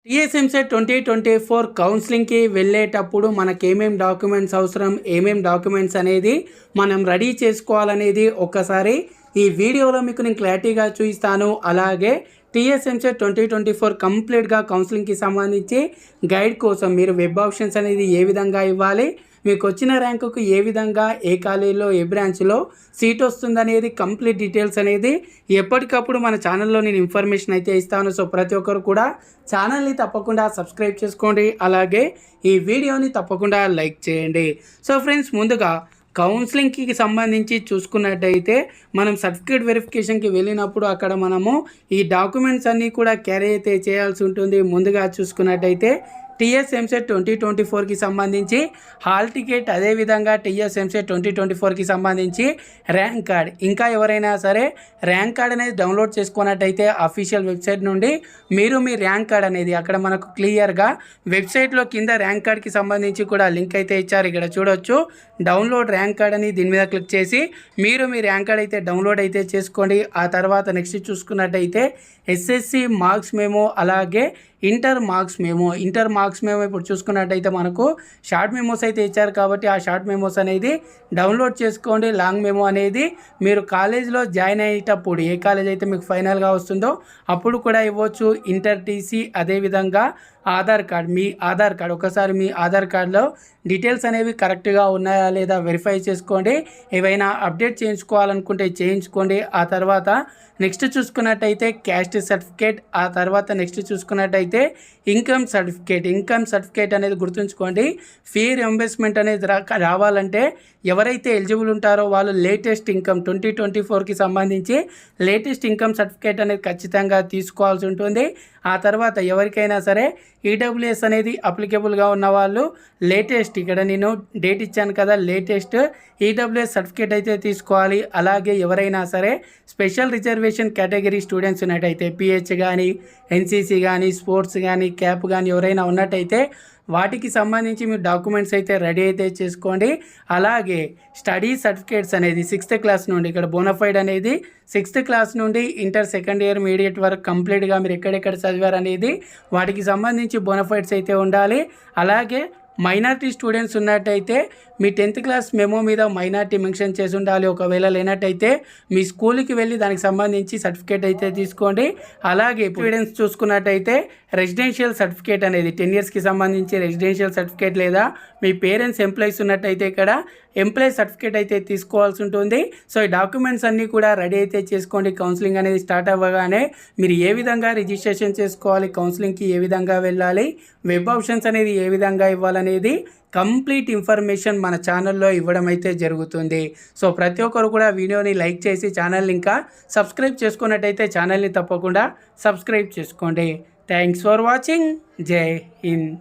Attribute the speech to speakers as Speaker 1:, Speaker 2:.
Speaker 1: టీఎస్ఎంసెట్ 2024 కౌన్సిలింగ్కి వెళ్ళేటప్పుడు మనకేమేం డాక్యుమెంట్స్ అవసరం, ఏమేం డాక్యుమెంట్స్ అనేది మనం రెడీ చేసుకోవాలనేది ఒక్కసారి ఈ వీడియోలో మీకు నేను క్లారిటీగా చూపిస్తాను. అలాగే టీఎస్ఎంసెట్ 2024 కంప్లీట్గా కౌన్సిలింగ్కి సంబంధించి గైడ్ కోసం మీరు వెబ్ ఆప్షన్స్ అనేది ఏ విధంగా ఇవ్వాలి, మీకు వచ్చిన ర్యాంకుకు ఏ విధంగా ఏ కాలేజీలో ఏ బ్రాంచ్లో సీట్ వస్తుందనేది కంప్లీట్ డీటెయిల్స్ అనేది ఎప్పటికప్పుడు మన ఛానల్లో నేను ఇన్ఫర్మేషన్ అయితే ఇస్తాను. సో ప్రతి ఒక్కరు కూడా ఛానల్ని తప్పకుండా సబ్స్క్రైబ్ చేసుకోండి, అలాగే ఈ వీడియోని తప్పకుండా లైక్ చేయండి. సో ఫ్రెండ్స్, ముందుగా కౌన్సిలింగ్కి సంబంధించి చూసుకున్నట్టయితే మనం సర్టిఫికేట్ వెరిఫికేషన్కి వెళ్ళినప్పుడు అక్కడ మనము ఈ డాక్యుమెంట్స్ అన్నీ కూడా క్యారీ అయితే చేయాల్సి ఉంటుంది. ముందుగా చూసుకున్నట్టయితే టీఎస్ఎంసెట్ 2024కి సంబంధించి హాల్ టికెట్, అదేవిధంగా టీఎస్ఎంసెట్ 2024కి సంబంధించి ర్యాంక్ కార్డ్, ఇంకా ఎవరైనా సరే ర్యాంక్ కార్డ్ అనేది డౌన్లోడ్ చేసుకున్నట్టయితే అఫీషియల్ వెబ్సైట్ నుండి మీరు మీ ర్యాంక్ కార్డ్ అనేది అక్కడ మనకు క్లియర్గా వెబ్సైట్లో కింద ర్యాంక్ కార్డ్కి సంబంధించి కూడా లింక్ అయితే ఇచ్చారు. ఇక్కడ చూడొచ్చు డౌన్లోడ్ ర్యాంక్ కార్డ్ అని, దీని మీద క్లిక్ చేసి మీరు మీ ర్యాంక్ కార్డ్ అయితే డౌన్లోడ్ అయితే చేసుకోండి. ఆ తర్వాత నెక్స్ట్ చూసుకున్నట్టయితే ఎస్ఎస్సి మార్క్స్ మెమో, అలాగే ఇంటర్ మార్క్స్ మెమో ఇప్పుడు చూసుకున్నట్టయితే మనకు షార్ట్ మెమోస్ అయితే ఇచ్చారు కాబట్టి ఆ షార్ట్ మెమోస్ అనేది డౌన్లోడ్ చేసుకోండి. లాంగ్ మెమో అనేది మీరు కాలేజ్లో జాయిన్ అయ్యేటప్పుడు ఏ కాలేజ్ అయితే మీకు ఫైనల్గా వస్తుందో అప్పుడు కూడా ఇవ్వచ్చు. ఇంటర్ టీసీ, అదేవిధంగా ఆధార్ కార్డ్ ఒకసారి మీ ఆధార్ కార్డులో డీటెయిల్స్ అనేవి కరెక్ట్గా ఉన్నాయా లేదా వెరిఫై చేసుకోండి. ఏవైనా అప్డేట్ చేయించుకోవాలనుకుంటే చేయించుకోండి. ఆ తర్వాత నెక్స్ట్ చూసుకున్నట్టయితే క్యాస్ట్ సర్టిఫికేట్, ఆ తర్వాత నెక్స్ట్ చూసుకున్నట్టయితే ఇన్కమ్ సర్టిఫికేట్ అనేది గుర్తుంచుకోండి. ఫీ రింబర్స్మెంట్ అనేది రావాలంటే ఎవరైతే ఎలిజిబుల్ ఉంటారో వాళ్ళు లేటెస్ట్ ఇన్కమ్ 2024కి సంబంధించి లేటెస్ట్ ఇన్కమ్ సర్టిఫికేట్ అనేది ఖచ్చితంగా తీసుకోవాల్సి ఉంటుంది. ఆ తర్వాత ఎవరికైనా సరే ఈడబ్ల్యూఎస్ అనేది అప్లికేబుల్గా ఉన్న వాళ్ళు లేటెస్ట్, ఇక్కడ నేను డేట్ ఇచ్చాను కదా, లేటెస్ట్ ఈడబ్ల్యూఎస్ సర్టిఫికేట్ అయితే తీసుకోవాలి. అలాగే ఎవరైనా సరే స్పెషల్ రిజర్వేషన్ కేటగిరీ స్టూడెంట్స్ ఉన్నట్టయితే పిహెచ్ కానీ, ఎన్సీసీ కానీ, స్పోర్ట్స్ కానీ, క్యాప్ కానీ ఎవరైనా ఉన్నట్టయితే వాటికి సంబంధించి మీరు డాక్యుమెంట్స్ అయితే రెడీ అయితే చేసుకోండి. అలాగే స్టడీ సర్టిఫికేట్స్ అనేది 6th క్లాస్ నుండి, ఇక్కడ బోనఫైడ్ అనేది 6th క్లాస్ నుండి ఇంటర్ సెకండ్ ఇయర్ మీడియట్ వరకు కంప్లీట్గా మీరు ఎక్కడెక్కడ చదివారు అనేది వాటికి సంబంధించి బోనఫైడ్స్ అయితే ఉండాలి. అలాగే మైనార్టీ స్టూడెంట్స్ ఉన్నట్టయితే మీ 10th క్లాస్ మెమో మీద మైనార్టీ మెన్షన్ చేసి ఉండాలి. ఒకవేళ లేనట్టయితే మీ స్కూల్కి వెళ్ళి దానికి సంబంధించి సర్టిఫికేట్ అయితే తీసుకోండి. అలాగే స్టూడెంట్స్ చూసుకున్నట్టయితే రెసిడెన్షియల్ సర్టిఫికేట్ అనేది 10 ఇయర్స్కి సంబంధించి రెసిడెన్షియల్ సర్టిఫికేట్, లేదా మీ పేరెంట్స్ ఎంప్లాయీస్ ఉన్నట్టయితే ఇక్కడ ఎంప్లాయీ సర్టిఫికేట్ అయితే తీసుకోవాల్సి ఉంటుంది. సో ఈ డాక్యుమెంట్స్ అన్నీ కూడా రెడీ అయితే చేసుకోండి. కౌన్సిలింగ్ అనేది స్టార్ట్ అవ్వగానే మీరు ఏ విధంగా రిజిస్ట్రేషన్ చేసుకోవాలి, కౌన్సిలింగ్కి ఏ విధంగా వెళ్ళాలి, వెబ్ ఆప్షన్స్ అనేది ఏ విధంగా ఇవ్వాలనేది కంప్లీట్ ఇన్ఫర్మేషన్ మన ఛానల్లో ఇవ్వడం అయితే జరుగుతుంది. సో ప్రతి ఒక్కరు కూడా వీడియోని లైక్ చేసి ఛానల్ని ఇంకా సబ్స్క్రైబ్ చేసుకున్నట్టయితే ఛానల్ని తప్పకుండా సబ్స్క్రైబ్ చేసుకోండి. Thanks for watching. జై హింద్.